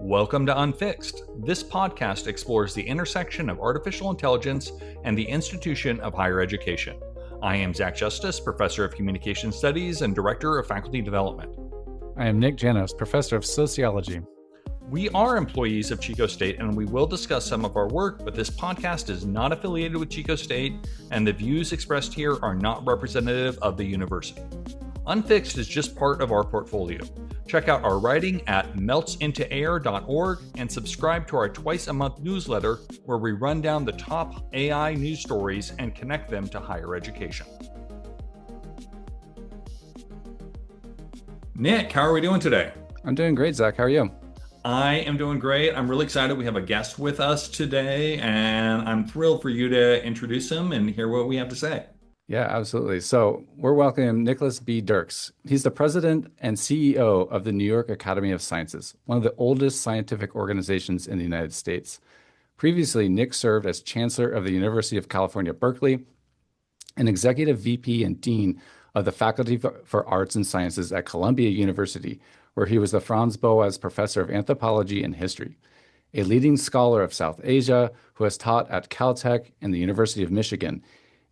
Welcome to Unfixed. This podcast explores the intersection of artificial intelligence and the institution of higher education. I am Zach Justice, Professor of Communication Studies and Director of Faculty Development. I am Nick Janos, Professor of Sociology. We are employees of Chico State and we will discuss some of our work, but this podcast is not affiliated with Chico State and the views expressed here are not representative of the university. Unfixed is just part of our portfolio. Check out our writing at meltsintoair.org and subscribe to our twice-a-month newsletter where we run down the top AI news stories and connect them to higher education. Nick, how are we doing today? I'm doing great, Zach. How are you? I am doing great. I'm really excited. We have a guest with us today, and I'm thrilled for you to introduce him and hear what we have to say. Yeah, absolutely. So we're welcoming Nicholas B. Dirks. He's the president and CEO of the New York Academy of Sciences, one of the oldest scientific organizations in the United States. Previously, Nick served as Chancellor of the University of California, Berkeley, and Executive VP and Dean of the Faculty for Arts and Sciences at Columbia University, where he was the Franz Boas Professor of Anthropology and History, a leading scholar of South Asia who has taught at Caltech and the University of Michigan,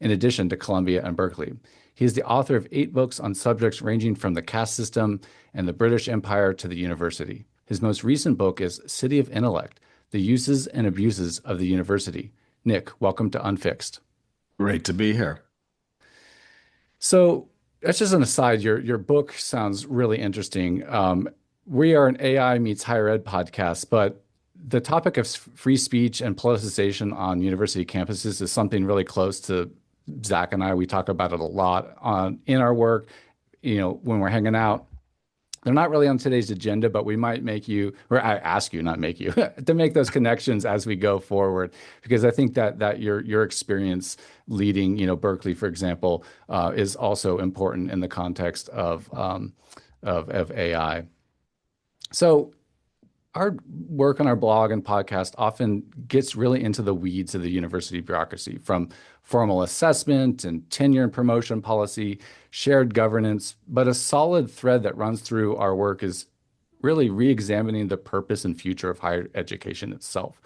in addition to Columbia and Berkeley. He is the author of 8 books on subjects ranging from the caste system and the British Empire to the university. His most recent book is City of Intellect, The Uses and Abuses of the University. Nick, welcome to Unfixed. Great to be here. So that's just an aside. Your book sounds really interesting. We are an AI meets higher ed podcast, but the topic of free speech and politicization on university campuses is something really close to Zach and I. We talk about it a lot in our work, when we're hanging out. They're not really on today's agenda, but we might make you, or I ask you, not make you, to make those connections as we go forward, because I think that your experience leading, Berkeley, for example, is also important in the context of AI. So our work on our blog and podcast often gets really into the weeds of the university bureaucracy, from formal assessment and tenure and promotion policy, shared governance. But a solid thread that runs through our work is really re-examining the purpose and future of higher education itself.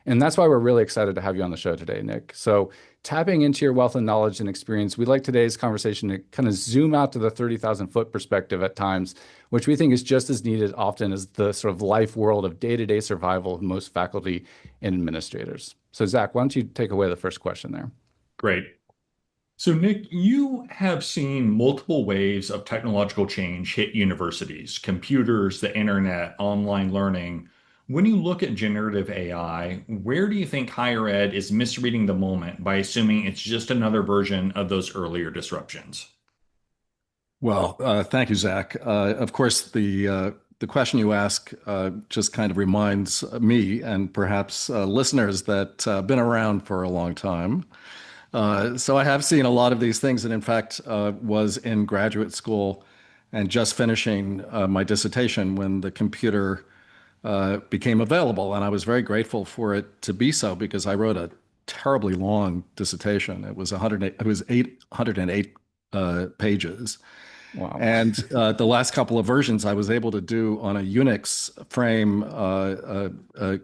And that's why we're really excited to have you on the show today, Nick. So tapping into your wealth of knowledge and experience, we'd like today's conversation to kind of zoom out to the 30,000-foot perspective at times, which we think is just as needed often as the sort of life world of day-to-day survival of most faculty and administrators. So Zach, why don't you take away the first question there? Great. So Nick, you have seen multiple waves of technological change hit universities, computers, the internet, online learning. When you look at generative AI, where do you think higher ed is misreading the moment by assuming it's just another version of those earlier disruptions? Well, thank you, Zach. Of course, the question you ask just kind of reminds me and perhaps listeners that been around for a long time. So I have seen a lot of these things, and in fact, was in graduate school and just finishing my dissertation when the computer became available, and I was very grateful for it to be so because I wrote a terribly long dissertation. It was 808 pages. Wow. And the last couple of versions I was able to do on a Unix frame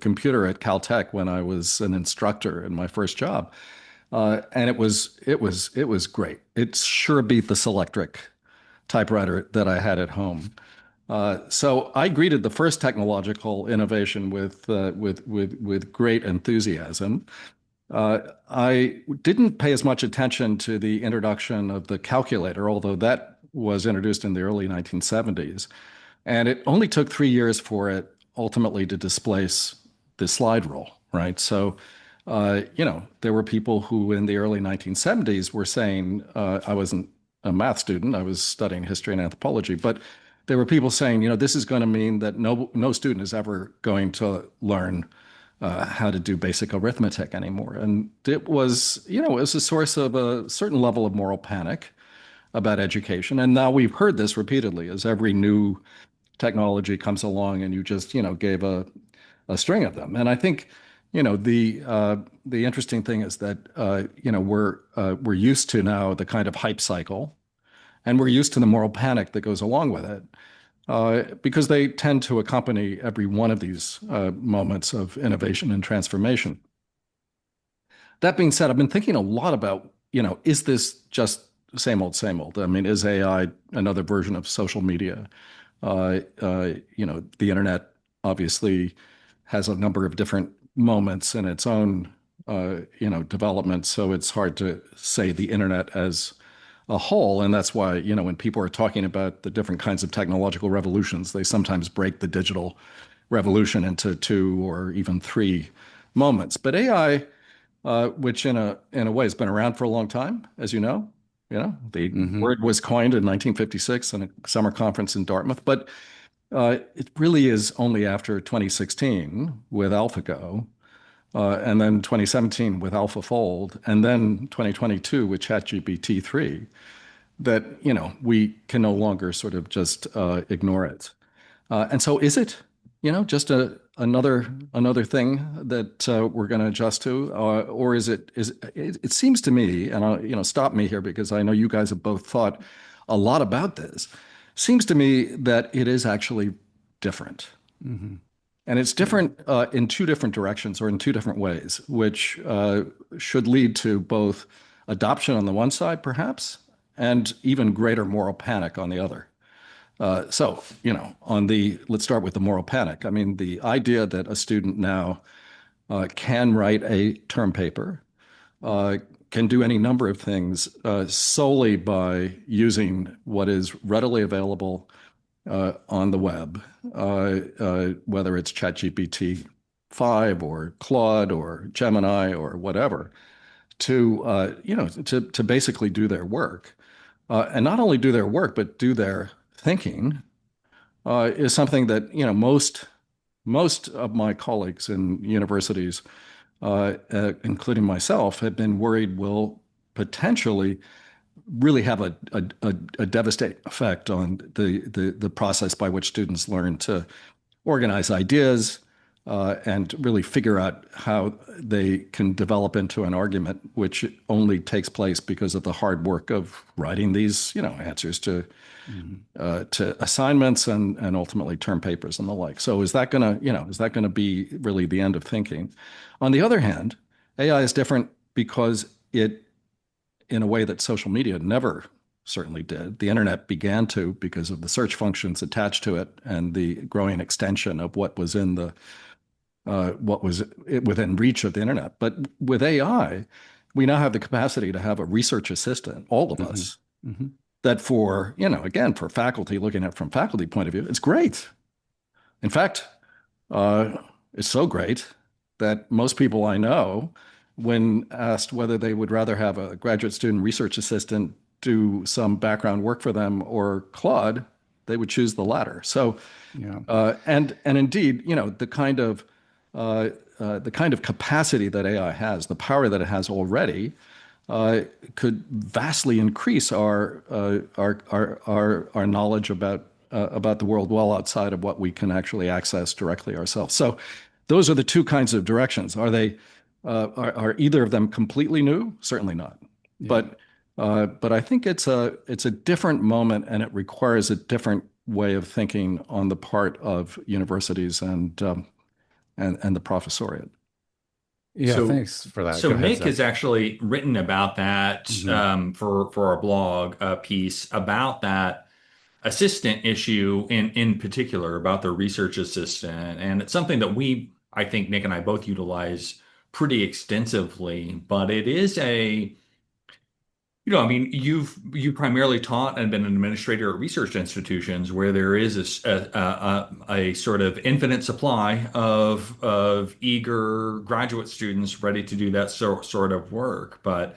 computer at Caltech when I was an instructor in my first job, and it was great. It sure beat the Selectric typewriter that I had at home. So I greeted the first technological innovation with great enthusiasm. I didn't pay as much attention to the introduction of the calculator, although that was introduced in the early 1970s. And it only took 3 years for it ultimately to displace the slide rule, right? So, there were people who in the early 1970s were saying, I wasn't a math student, I was studying history and anthropology, but there were people saying, this is going to mean that no student is ever going to learn how to do basic arithmetic anymore. And it was, it was a source of a certain level of moral panic about education. And now we've heard this repeatedly as every new technology comes along and you just, gave a string of them. And I think, the interesting thing is that, we're used to now the kind of hype cycle, and we're used to the moral panic that goes along with it. because they tend to accompany every one of these moments of innovation and transformation. That being said, I've been thinking a lot about, is this just same old, same old? I mean, is AI another version of social media? The internet obviously has a number of different moments in its own, development. So it's hard to say the internet as a whole. And that's why, when people are talking about the different kinds of technological revolutions, they sometimes break the digital revolution into two or even three moments. But AI, which in a way has been around for a long time, as you know. The word was coined in 1956 in a summer conference in Dartmouth, but it really is only after 2016 with AlphaGo, and then 2017 with AlphaFold, and then 2022 with ChatGPT 3 that we can no longer sort of just ignore it. And so, is it just another thing that we're going to adjust to, or is it? It seems to me, and stop me here because I know you guys have both thought a lot about this. Seems to me that it is actually different. And it's different in two different directions or in two different ways, which should lead to both adoption on the one side, perhaps, and even greater moral panic on the other. Let's start with the moral panic. I mean, the idea that a student now can write a term paper, can do any number of things solely by using what is readily available on the web, whether it's ChatGPT 5 or Claude or Gemini or whatever, to basically do their work, and not only do their work but do their thinking, is something that most of my colleagues in universities, including myself, have been worried will potentially really have a devastating effect on the process by which students learn to organize ideas and really figure out how they can develop into an argument, which only takes place because of the hard work of writing these, answers to assignments and ultimately term papers and the like. So is that gonna be really the end of thinking? On the other hand, AI is different because it, in a way that social media never certainly did. The internet began to because of the search functions attached to it and the growing extension of what was within reach of the internet. But with AI, we now have the capacity to have a research assistant, all of us, that for faculty, looking at it from faculty point of view, it's great. In fact, it's so great that most people I know, when asked whether they would rather have a graduate student research assistant do some background work for them or Claude, they would choose the latter. So, and indeed, the kind of capacity that AI has, the power that it has already, could vastly increase our knowledge about the world well outside of what we can actually access directly ourselves. So, those are the two kinds of directions. Are they? Are either of them completely new? Certainly not. Yeah. But I think it's a different moment, and it requires a different way of thinking on the part of universities and the professoriate. Yeah, thanks for that. So Nick has actually written about that for our blog piece about that assistant issue in particular, about the research assistant, and it's something that I think Nick and I both utilize pretty extensively, but it is you've primarily taught and been an administrator at research institutions where there is a sort of infinite supply of eager graduate students ready to do that sort of work. But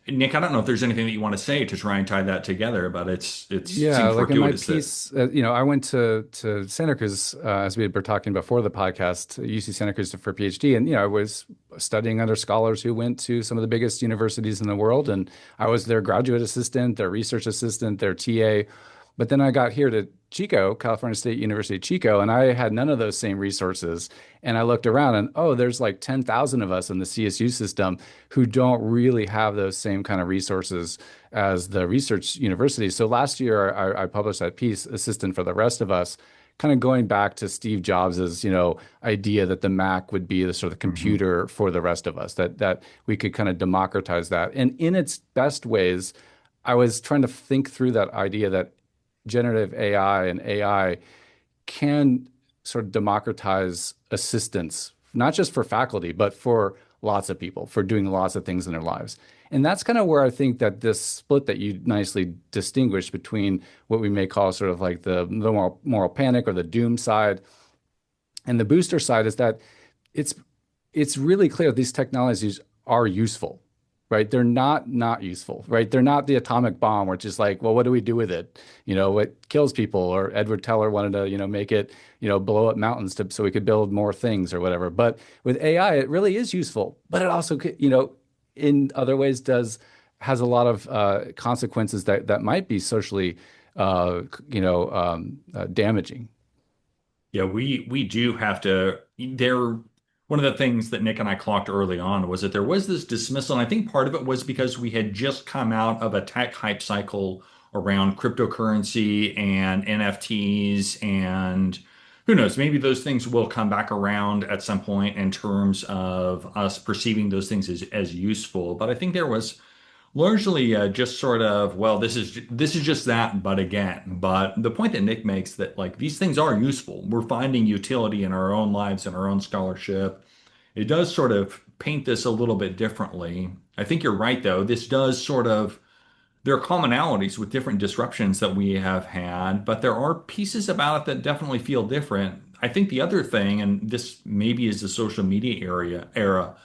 Nick, I don't know if there's anything that you want to say to try and tie that together, but it seems like in my fortuitous piece, I went to Santa Cruz, as we were talking before the podcast, UC Santa Cruz for PhD, and I was studying under scholars who went to some of the biggest universities in the world, and I was their graduate assistant, their research assistant, their TA. But then I got here to Chico, California State University, Chico, and I had none of those same resources. And I looked around and, oh, there's like 10,000 of us in the CSU system who don't really have those same kind of resources as the research universities. So last year, I published that piece, Assistant for the Rest of Us, kind of going back to Steve Jobs's, idea that the Mac would be the sort of computer for the rest of us, that we could kind of democratize that. And in its best ways, I was trying to think through that idea that generative AI and AI can sort of democratize assistance, not just for faculty, but for lots of people, for doing lots of things in their lives. And that's kind of where I think that this split that you nicely distinguished between what we may call sort of like the moral panic or the doom side and the booster side is that it's really clear these technologies are useful, right? They're not useful, right? They're not the atomic bomb where it's just like, well, what do we do with it? It kills people. Or Edward Teller wanted to, make it, blow up mountains so we could build more things or whatever. But with AI, it really is useful. But it also, in other ways has a lot of consequences that might be socially, damaging. Yeah, we do have to. One of the things that Nick and I clocked early on was that there was this dismissal, and I think part of it was because we had just come out of a tech hype cycle around cryptocurrency and NFTs, and who knows, maybe those things will come back around at some point in terms of us perceiving those things as useful. But I think there was largely just sort of, well, this is just that, but again. But the point that Nick makes that like these things are useful. We're finding utility in our own lives and our own scholarship. It does sort of paint this a little bit differently. I think you're right, though. This does sort of, there are commonalities with different disruptions that we have had, but there are pieces about it that definitely feel different. I think the other thing, and this maybe is the social media era,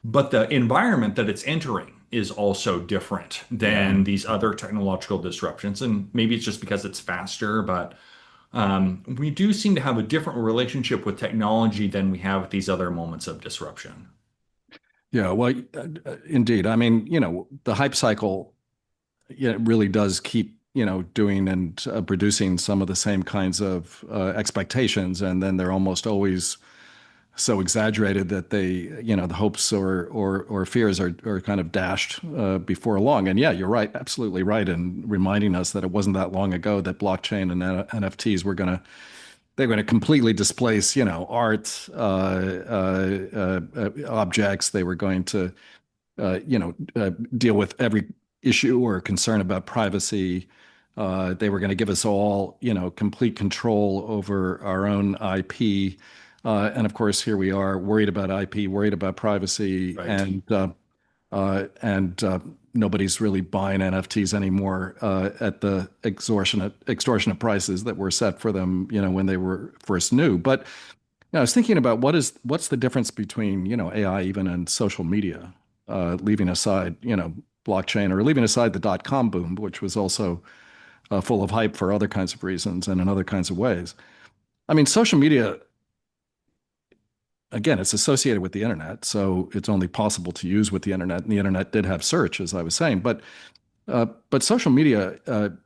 but the environment that it's entering is also different than these other technological disruptions. And maybe it's just because it's faster, but we do seem to have a different relationship with technology than we have with these other moments of disruption. Yeah, well, indeed. I mean, the hype cycle, it really does keep, doing and producing some of the same kinds of expectations. And then they're almost always so exaggerated that they, the hopes or fears are kind of dashed before long. And yeah, you're right, absolutely right, in reminding us that it wasn't that long ago that blockchain and NFTs they're going to completely displace, art objects. They were going to, deal with every issue or concern about privacy. They were going to give us all, complete control over our own IP. And of course, here we are, worried about IP, worried about privacy, Right. and nobody's really buying NFTs anymore at the extortionate prices that were set for them, when they were first new. But I was thinking about what's the difference between AI even and social media, leaving aside blockchain or leaving aside the dot-com boom, which was also full of hype for other kinds of reasons and in other kinds of ways. I mean, social media, again, it's associated with the internet, so it's only possible to use with the internet. And the internet did have search, as I was saying, but social media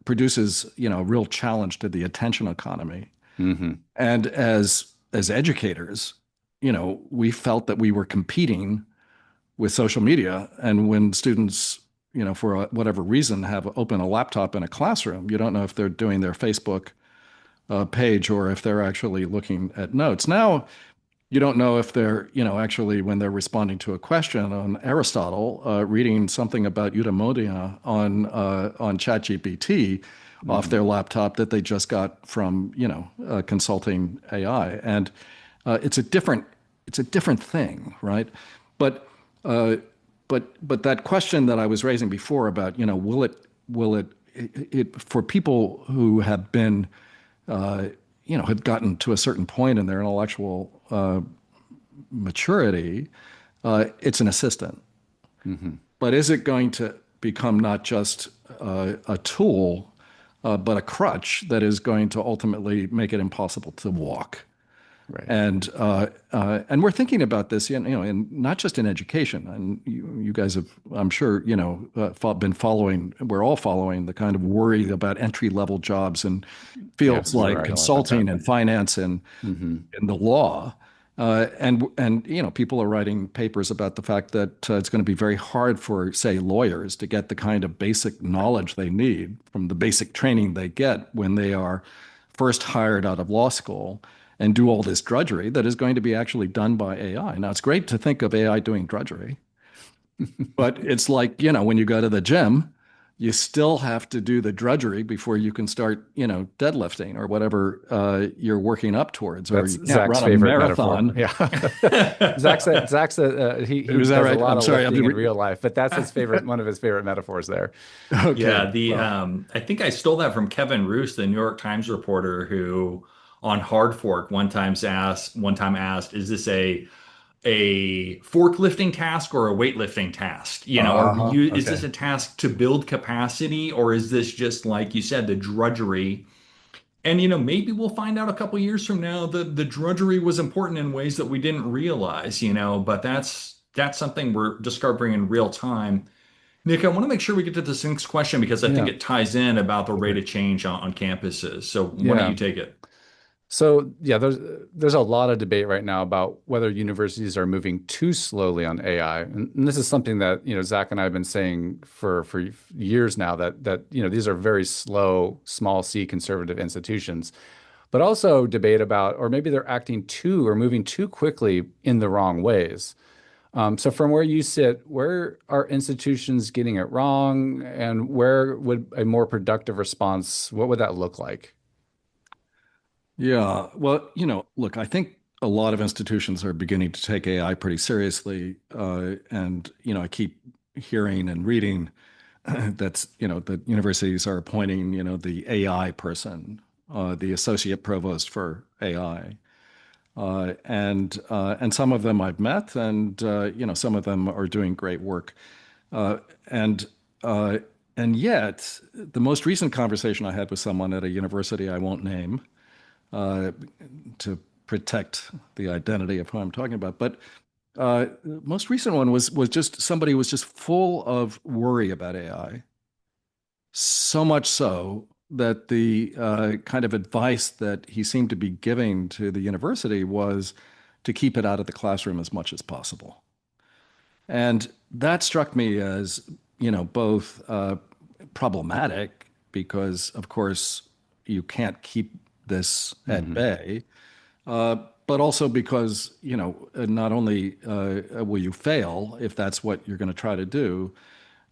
produces, a real challenge to the attention economy. Mm-hmm. And as educators, we felt that we were competing with social media. And when students, for whatever reason, have open a laptop in a classroom, you don't know if they're doing their Facebook page or if they're actually looking at notes. Now, you don't know if they're, actually when they're responding to a question on Aristotle, reading something about eudaimonia on ChatGPT off their laptop that they just got from, consulting AI, and it's a different thing, right? But that question that I was raising before about, will it for people who have been had gotten to a certain point in their intellectual maturity, it's an assistant. Mm-hmm. But is it going to become not just a tool, but a crutch that is going to ultimately make it impossible to walk? Right. And we're thinking about this, and not just in education. And you guys have, I'm sure, been following. We're all following the kind of worry about entry-level jobs in Yeah, fields we like write a lot about consulting that. and finance and in the law. And people are writing papers about the fact that it's going to be very hard for, say, lawyers to get the kind of basic knowledge they need from the basic training they get when they are first hired out of law school and do all this drudgery that is going to be actually done by AI. Now, it's great to think of AI doing drudgery, but it's like, when you go to the gym, you still have to do the drudgery before you can start, deadlifting or whatever you're working up towards, or That's you can't Zach's run a favorite metaphor. marathon. Yeah. He Is that does a right? lot I'm of sorry. lifting in real life, but that's his favorite, one of his favorite metaphors there. Okay. Yeah, the Well, I think I stole that from Kevin Roos, the New York Times reporter, who on Hard Fork one time asked, is this a forklifting task or a weightlifting task? Is this Okay. a task to build capacity, or is this just like you said, the drudgery? And maybe we'll find out a couple years from now that the drudgery was important in ways that we didn't realize, but that's something we're discovering in real time. Nick, I want to make sure we get to this next question because I think Yeah. it ties in about the rate Okay. of change on campuses. So why don't Yeah. you take it? So yeah, there's a lot of debate right now about whether universities are moving too slowly on AI, and this is something that Zach and I have been saying for years now that these are very slow, small C conservative institutions, but also debate about, or maybe they're acting too or moving too quickly in the wrong ways. So from where you sit, where are institutions getting it wrong, and where would a more productive response, what would that look like? yeah. Well, look, I think a lot of institutions are beginning to take AI pretty seriously. And, I keep hearing and reading that universities are appointing, the AI person, the associate provost for AI. And some of them I've met, and some of them are doing great work. Uh, and uh, and yet, the most recent conversation I had with someone at a university I won't name uh, to protect the identity of who I'm talking about, but the most recent one was just somebody who was just full of worry about AI, so much so that the kind of advice that he seemed to be giving to the university was to keep it out of the classroom as much as possible. And that struck me as, both problematic because, of course, you can't keep this at Hmm. bay, but also because, not only will you fail if that's what you're going to try to do,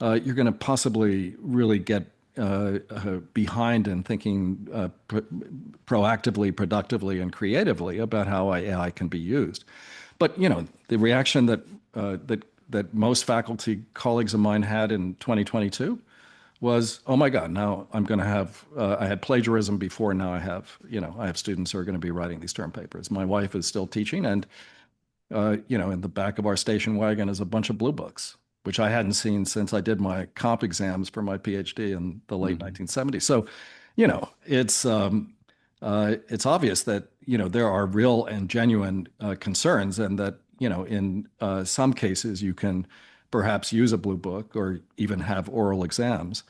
you're going to possibly really get behind in thinking proactively, productively, and creatively about how AI can be used. But the reaction that most faculty colleagues of mine had in 2022 was, "Oh my God, now I'm going to have." I had plagiarism before. Now I have students who are going to be writing these term papers. My wife is still teaching, and in the back of our station wagon is a bunch of blue books, which I hadn't seen since I did my comp exams for my PhD in the late Hmm. 1970s. So, it's obvious that there are real and genuine concerns, and that in some cases you can perhaps use a blue book or even have oral exams,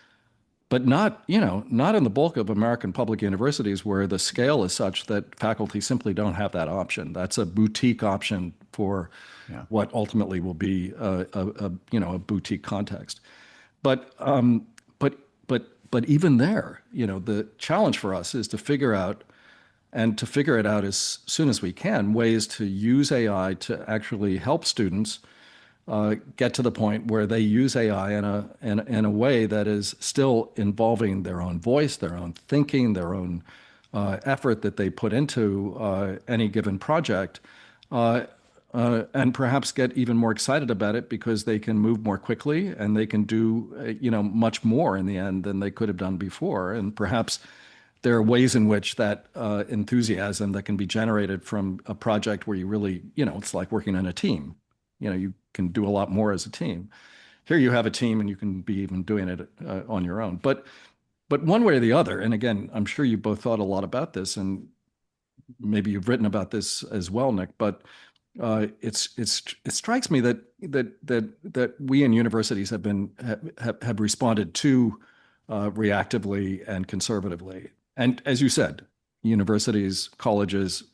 but not in the bulk of American public universities where the scale is such that faculty simply don't have that option. That's a boutique option for Yeah. what ultimately will be a boutique context. But but even there, the challenge for us is to figure out, and to figure it out as soon as we can, ways to use AI to actually help students get to the point where they use AI in a way that is still involving their own voice, their own thinking, their own effort that they put into any given project, and perhaps get even more excited about it because they can move more quickly and they can do much more in the end than they could have done before. And perhaps there are ways in which that enthusiasm that can be generated from a project where you really, it's like working in a team. You can do a lot more as a team. Here you have a team and you can be even doing it on your own. But one way or the other, and again, I'm sure you both thought a lot about this, and maybe you've written about this as well, Nick, but it strikes me that we in universities have responded too reactively and conservatively. And as you said, universities, colleges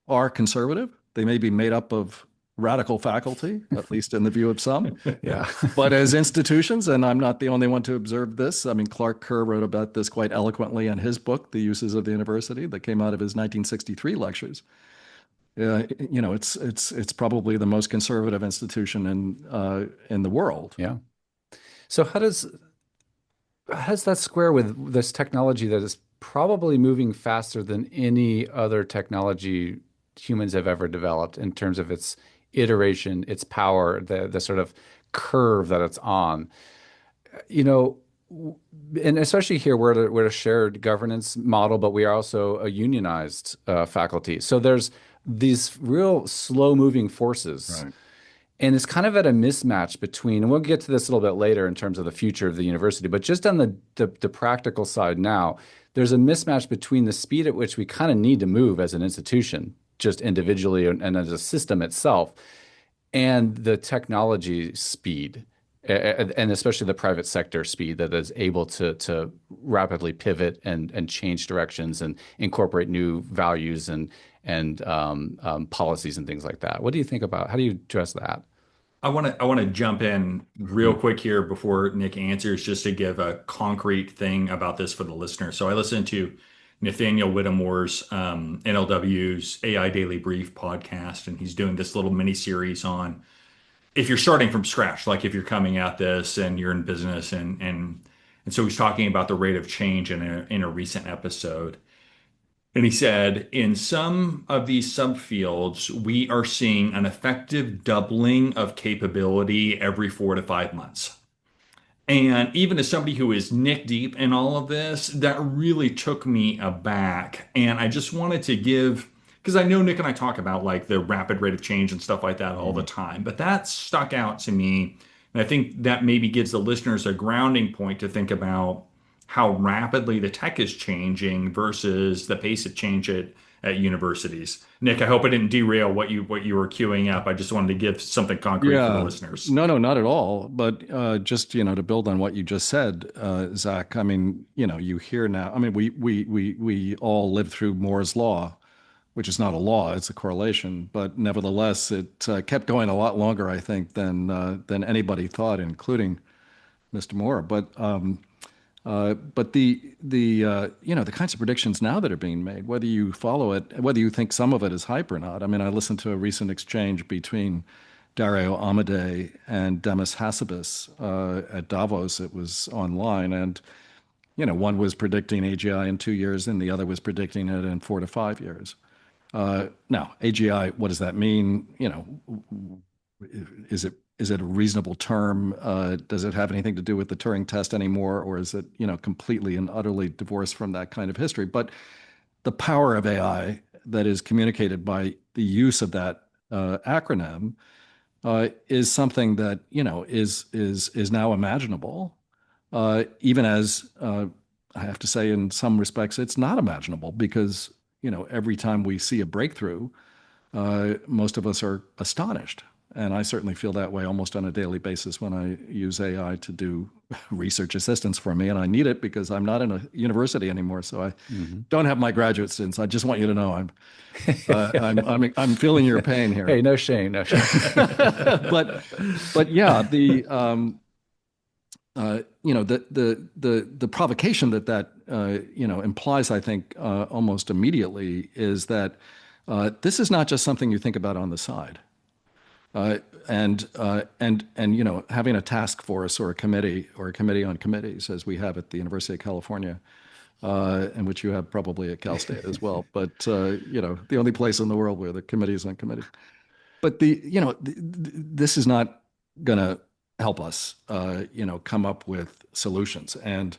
are conservative. They may be made up of radical faculty, at least in the view of some. Yeah. But as institutions, and I'm not the only one to observe this, I mean, Clark Kerr wrote about this quite eloquently in his book, The Uses of the University, that came out of his 1963 lectures. It's probably the most conservative institution in the world. Yeah. So how does that square with this technology that is probably moving faster than any other technology humans have ever developed in terms of its iteration, its power, the sort of curve that it's on? You know, and especially here, we're a shared governance model, but we are also a unionized faculty. So there's these real slow-moving forces. Right. And it's kind of at a mismatch between, and we'll get to this a little bit later in terms of the future of the university, but just on the practical side now, there's a mismatch between the speed at which we kind of need to move as an institution, just individually and as a system itself, and the technology speed, and especially the private sector speed that is able to rapidly pivot and change directions and incorporate new values and policies and things like that. What do you think about? How do you address that? I want to jump in real quick here before Nick answers, just to give a concrete thing about this for the listener. So I listened to Nathaniel Whittemore's NLW's AI Daily Brief podcast, and he's doing this little mini series on if you're starting from scratch, like if you're coming at this and you're in business, and so he's talking about the rate of change in a recent episode. And he said, in some of these subfields, we are seeing an effective doubling of capability every 4 to 5 months. And even as somebody who is neck deep in all of this, that really took me aback. And I just wanted to give, because I know Nick and I talk about like the rapid rate of change and stuff like that all the time, but that stuck out to me. And I think that maybe gives the listeners a grounding point to think about how rapidly the tech is changing versus the pace of change at universities. Nick, I hope I didn't derail what you were queuing up. I just wanted to give something concrete for the listeners. No, not at all. But just to build on what you just said, Zach. I mean, you hear now. I mean, we all lived through Moore's law, which is not a law; it's a correlation. But nevertheless, it kept going a lot longer, I think, than anybody thought, including Mr. Moore. But the kinds of predictions now that are being made, whether you follow it, whether you think some of it is hype or not. I mean, I listened to a recent exchange between Dario Amodei and Demis Hassabis at Davos. It was online, and one was predicting AGI in 2 years, and the other was predicting it in 4 to 5 years. Now, AGI, what does that mean? Is it a reasonable term? Does it have anything to do with the Turing test anymore, or is it completely and utterly divorced from that kind of history? But the power of AI that is communicated by the use of that acronym is something that is now imaginable, even as I have to say, in some respects, it's not imaginable because every time we see a breakthrough, most of us are astonished. And I certainly feel that way almost on a daily basis when I use AI to do research assistance for me. And I need it because I'm not in a university anymore. So I don't have my graduate students. I just want you to know I'm feeling your pain here. Hey, no shame, no shame. but yeah, the provocation that implies, I think, almost immediately is that this is not just something you think about on the side. And having a task force or a committee on committees, as we have at the University of California, and which you have probably at Cal State as well, but the only place in the world where the committee is on committees. But this is not going to help us, come up with solutions, and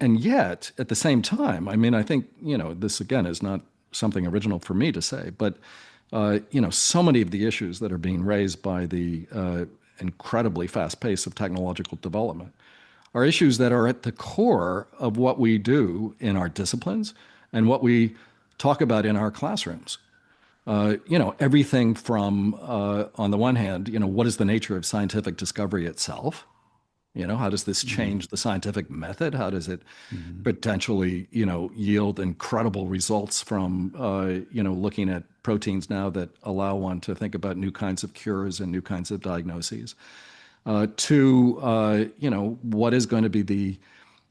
yet at the same time, I mean, I think this again is not something original for me to say, but so many of the issues that are being raised by the incredibly fast pace of technological development are issues that are at the core of what we do in our disciplines and what we talk about in our classrooms. Everything from, on the one hand, what is the nature of scientific discovery itself? How does this change the scientific method? How does it potentially, yield incredible results from, looking at proteins now that allow one to think about new kinds of cures and new kinds of diagnoses? To, what is going to be the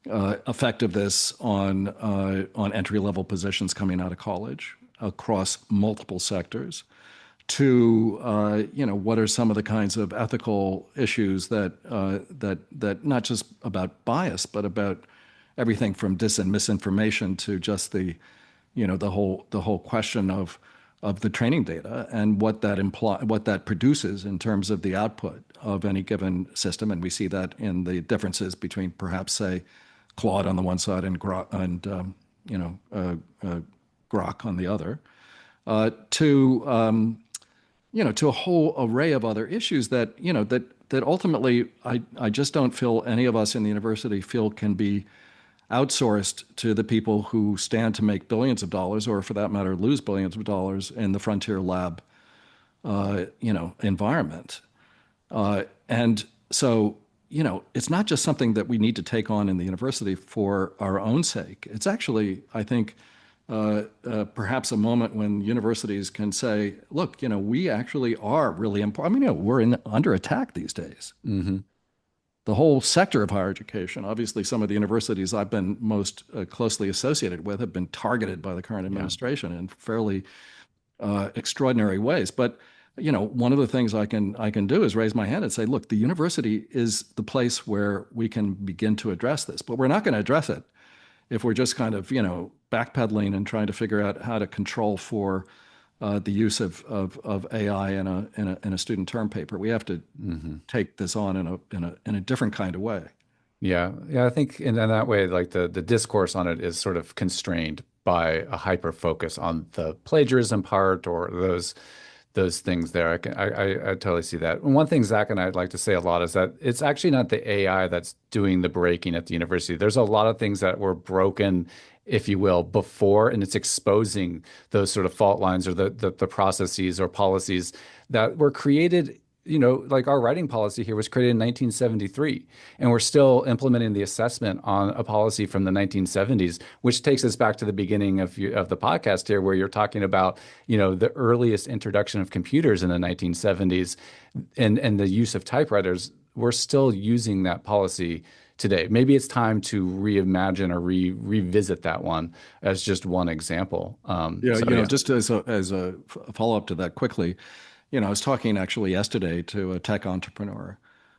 effect of this on entry-level positions coming out of college across multiple sectors? To what are some of the kinds of ethical issues that not just about bias, but about everything from dis and misinformation to just the whole question of the training data and what that produces in terms of the output of any given system. And we see that in the differences between perhaps, say, Claude on the one side and Grok on the other, to a whole array of other issues that ultimately I just don't feel any of us in the university feel can be outsourced to the people who stand to make billions of dollars, or for that matter, lose billions of dollars in the frontier lab, environment. And so, it's not just something that we need to take on in the university for our own sake. It's actually, I think, perhaps a moment when universities can say, look, we actually are really important. I mean, we're under attack these days. The whole sector of higher education, obviously some of the universities I've been most closely associated with have been targeted by the current administration in fairly extraordinary ways. But one of the things I can do is raise my hand and say, look, the university is the place where we can begin to address this, but we're not going to address it if we're just kind of backpedaling and trying to figure out how to control for the use of AI in a student term paper. We have to take this on in a different kind of way. Yeah, I think in that way, like the discourse on it is sort of constrained by a hyper focus on the plagiarism part or those things there. I totally see that. And one thing Zach and I'd like to say a lot is that it's actually not the AI that's doing the breaking at the university. There's a lot of things that were broken, if you will, before, and it's exposing those sort of fault lines or the processes or policies that were created. Like our writing policy here was created in 1973, and we're still implementing the assessment on a policy from the 1970s, which takes us back to the beginning of the podcast here, where you're talking about, the earliest introduction of computers in the 1970s and the use of typewriters. We're still using that policy today. Maybe it's time to reimagine or revisit that one as just one example. Just as a follow-up to that quickly, I was talking actually yesterday to a tech entrepreneur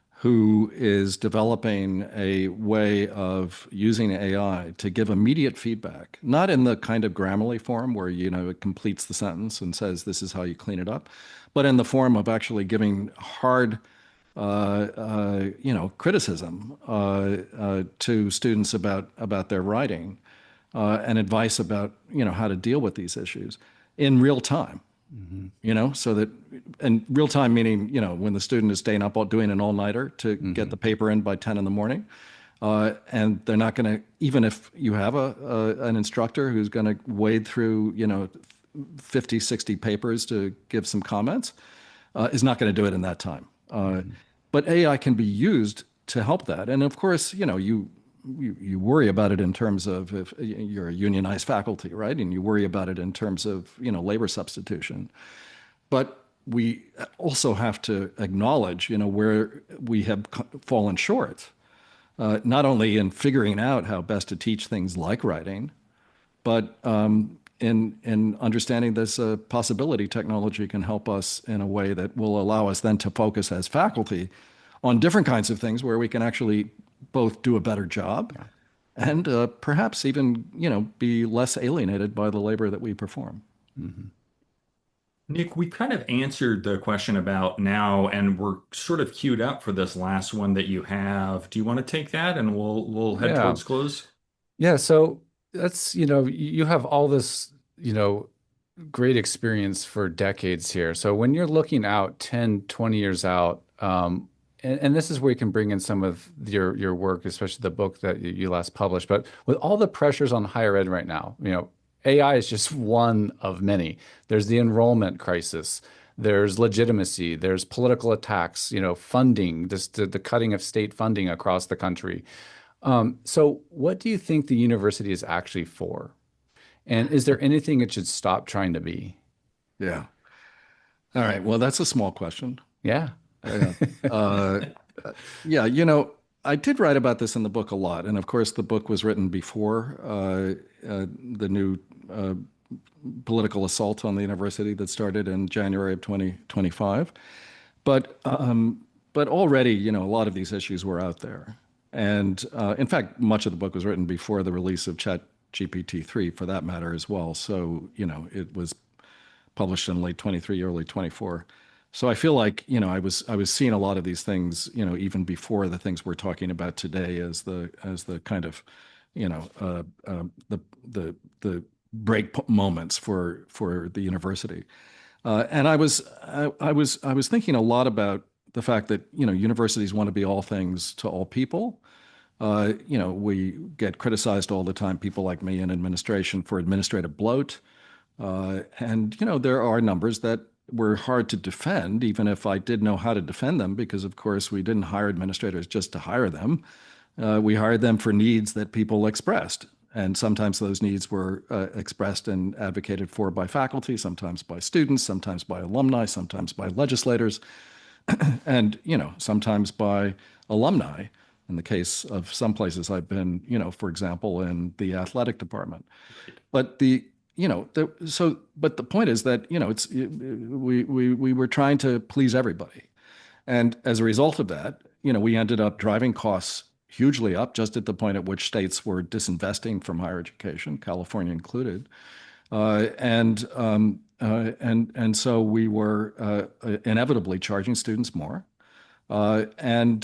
who is developing a way of using AI to give immediate feedback, not in the kind of Grammarly form where, it completes the sentence and says, this is how you clean it up, but in the form of actually giving hard, criticism to students about their writing and advice about, how to deal with these issues in real time. So that, and real time meaning, when the student is staying up doing an all-nighter to get the paper in by 10 in the morning. And they're not going to, even if you have an instructor who's going to wade through, 50, 60 papers to give some comments, is not going to do it in that time. But AI can be used to help that. And of course, you worry about it in terms of if you're a unionized faculty, right? And you worry about it in terms of, labor substitution. But we also have to acknowledge, where we have fallen short, not only in figuring out how best to teach things like writing, but in understanding this possibility technology can help us in a way that will allow us then to focus as faculty on different kinds of things where we can actually both do a better job and perhaps even, be less alienated by the labor that we perform. Nick, we kind of answered the question about now, and we're sort of queued up for this last one that you have. Do you want to take that, and we'll head towards close? Yeah. So that's, you have all this, great experience for decades here. So when you're looking out 10, 20 years out, and this is where you can bring in some of your work, especially the book that you last published. But with all the pressures on higher ed right now, AI is just one of many. There's the enrollment crisis. There's legitimacy. There's political attacks, funding, just the cutting of state funding across the country. So what do you think the university is actually for? And is there anything it should stop trying to be? Yeah. All right. Well, that's a small question. Yeah. Yeah. Uh, yeah, I did write about this in the book a lot. And of course, the book was written before the new political assault on the university that started in January of 2025. But already, a lot of these issues were out there. And in fact, much of the book was written before the release of ChatGPT 3, for that matter, as well. So, it was published in late 23, early 24. So I feel like, I was seeing a lot of these things, even before the things we're talking about today as the kind of, the break moments for the university. And I was thinking a lot about the fact that, universities want to be all things to all people. We get criticized all the time, people like me in administration, for administrative bloat. And there are numbers that were hard to defend, even if I did know how to defend them, because of course we didn't hire administrators just to hire them. We hired them for needs that people expressed. And sometimes those needs were expressed and advocated for by faculty, sometimes by students, sometimes by alumni, sometimes by legislators, and sometimes by alumni. In the case of some places I've been, for example, in the athletic department. But but the point is that we were trying to please everybody, and as a result of that, we ended up driving costs hugely up, just at the point at which states were disinvesting from higher education, California included, and so we were inevitably charging students more, and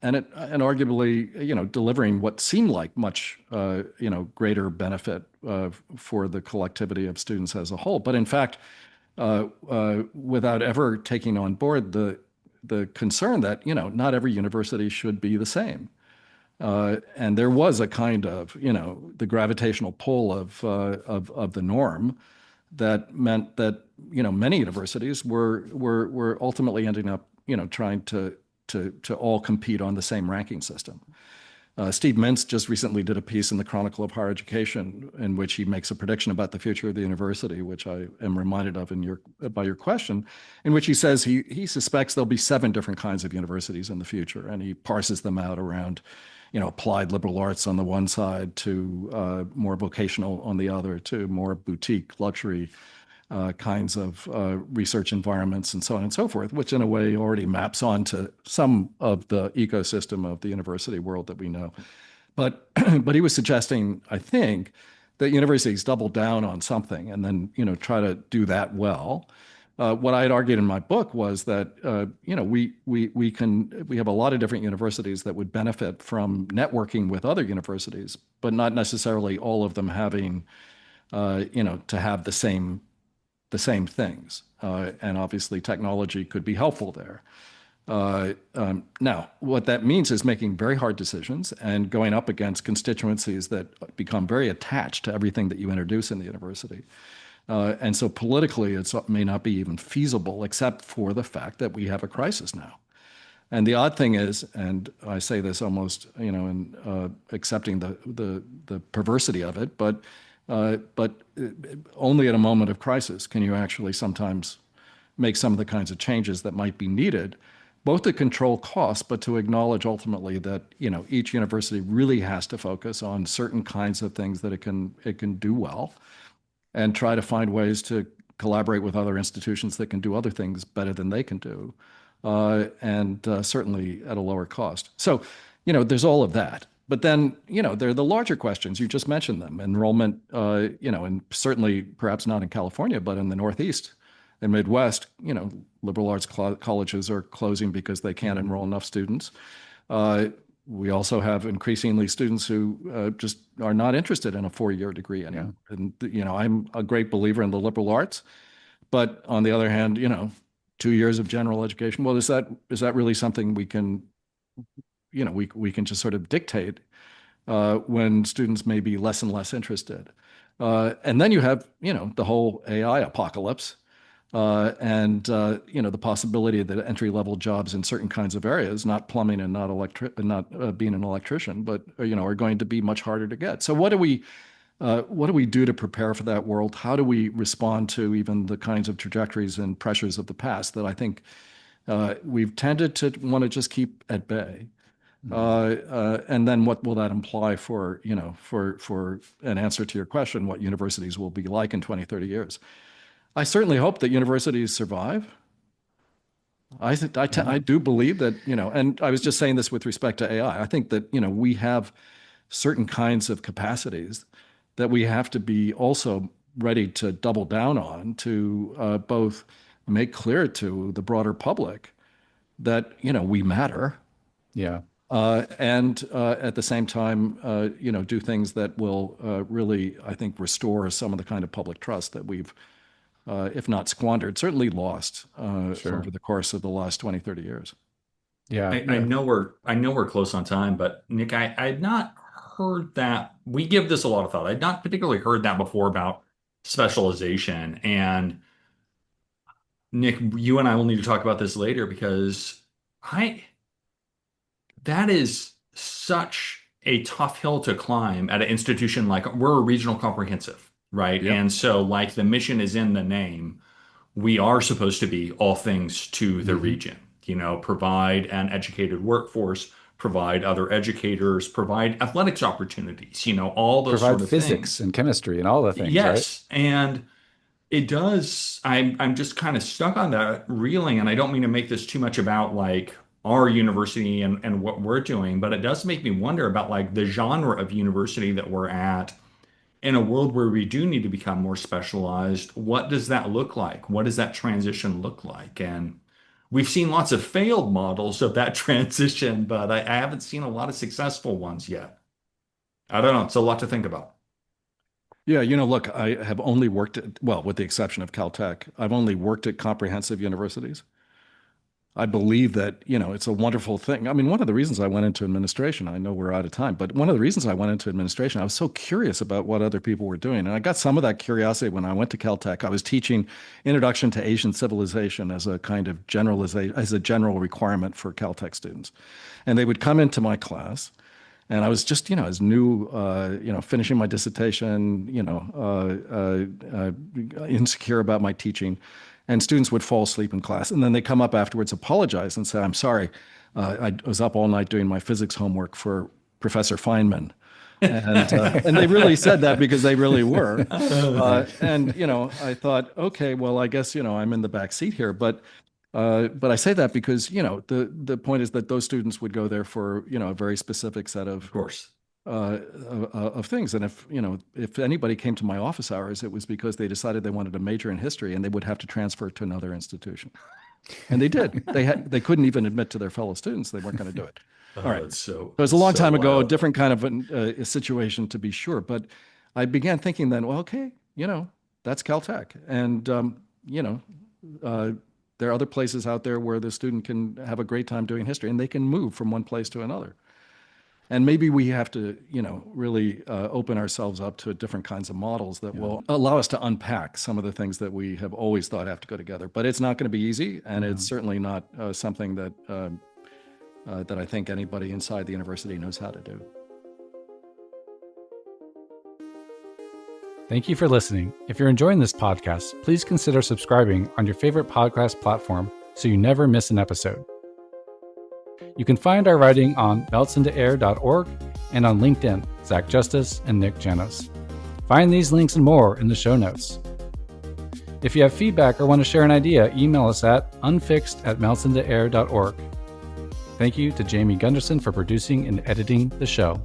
arguably, delivering what seemed like much, greater benefit for the collectivity of students as a whole. But in fact, without ever taking on board the concern that, not every university should be the same. And there was a kind of, the gravitational pull of the norm that meant that, many universities were ultimately ending up, trying to all compete on the same ranking system. Steve Mintz just recently did a piece in the Chronicle of Higher Education in which he makes a prediction about the future of the university, which I am reminded of by your question, in which he says he suspects there'll be 7 different kinds of universities in the future, and he parses them out around, applied liberal arts on the one side to more vocational on the other, to more boutique luxury kinds of research environments and so on and so forth, which in a way already maps onto some of the ecosystem of the university world that we know. But he was suggesting, I think, that universities double down on something and then try to do that well. What I had argued in my book was that we have a lot of different universities that would benefit from networking with other universities, but not necessarily all of them having to have the same things. And obviously technology could be helpful there. Now, what that means is making very hard decisions and going up against constituencies that become very attached to everything that you introduce in the university. And so politically, it may not be even feasible, except for the fact that we have a crisis now. And the odd thing is, and I say this almost, in accepting the perversity of it, but only at a moment of crisis can you actually sometimes make some of the kinds of changes that might be needed, both to control costs, but to acknowledge ultimately that each university really has to focus on certain kinds of things that it can do well, and try to find ways to collaborate with other institutions that can do other things better than they can do, and certainly at a lower cost. So, there's all of that. But then, there are the larger questions. You just mentioned them. Enrollment, and certainly perhaps not in California, but in the Northeast and Midwest, liberal arts colleges are closing because they can't enroll enough students. We also have increasingly students who just are not interested in a 4-year degree anymore. Yeah. And, I'm a great believer in the liberal arts. But on the other hand, 2 years of general education, well, is that really something we can we can just sort of dictate when students may be less and less interested? And then you have, the whole AI apocalypse, and the possibility that entry-level jobs in certain kinds of areas, not plumbing and not being an electrician, but are going to be much harder to get. So what do we do to prepare for that world? How do we respond to even the kinds of trajectories and pressures of the past that I think we've tended to want to just keep at bay? And then what will that imply for an answer to your question, what universities will be like in 20, 30 years? I certainly hope that universities survive. I do believe that, and I was just saying this with respect to AI. I think that, we have certain kinds of capacities that we have to be also ready to double down on to both make clear to the broader public that, we matter. Yeah. And at the same time, do things that will really, I think, restore some of the kind of public trust that we've, if not squandered, certainly lost over the course of the last 20, 30 years. Yeah. I know we're close on time, but Nick, I had not heard that. We give this a lot of thought. I'd not particularly heard that before about specialization. And Nick, you and I will need to talk about this later because that is such a tough hill to climb at an institution like we're a regional comprehensive, right? Yep. And so like the mission is in the name. We are supposed to be all things to the region, provide an educated workforce, provide other educators, provide athletics opportunities, all those Provide sort of physics things. and chemistry and all the things, Yes. And it does, I'm just kind of stuck on that reeling, and I don't mean to make this too much about like our university and what we're doing, but it does make me wonder about like the genre of university that we're at in a world where we do need to become more specialized. What does that look like? What does that transition look like? And we've seen lots of failed models of that transition, but I haven't seen a lot of successful ones yet. I don't know. It's a lot to think about. Yeah, look, I have only worked at, well, with the exception of Caltech, I've only worked at comprehensive universities. I believe that, it's a wonderful thing. I mean, one of the reasons I went into administration, I know we're out of time, but one of the reasons I went into administration, I was so curious about what other people were doing. And I got some of that curiosity when I went to Caltech. I was teaching Introduction to Asian Civilization as a kind of generalization, as a general requirement for Caltech students. And they would come into my class, and I was just, as new, finishing my dissertation, insecure about my teaching. And students would fall asleep in class. And then they come up afterwards, apologize, and say, I'm sorry, I was up all night doing my physics homework for Professor Feynman. And they really said that because they really were. And I thought, okay, well, I guess, I'm in the back seat here. But I say that because, the point is that those students would go there for, a very specific set of course. Of things. And if anybody came to my office hours, it was because they decided they wanted to major in history and they would have to transfer to another institution. And they did. They couldn't even admit to their fellow students they weren't going to do it. All right. So it was a long time ago, a different kind of a situation to be sure. But I began thinking then, well, okay, that's Caltech. And, there are other places out there where the student can have a great time doing history and they can move from one place to another. And maybe we have to, really open ourselves up to different kinds of models that will allow us to unpack some of the things that we have always thought have to go together. But it's not going to be easy, and it's certainly not something that that I think anybody inside the university knows how to do. Thank you for listening. If you're enjoying this podcast, please consider subscribing on your favorite podcast platform so you never miss an episode. You can find our writing on meltsintoair.org and on LinkedIn, Zach Justice and Nick Janos. Find these links and more in the show notes. If you have feedback or want to share an idea, email us at unfixed@meltsintoair.org. Thank you to Jamie Gunderson for producing and editing the show.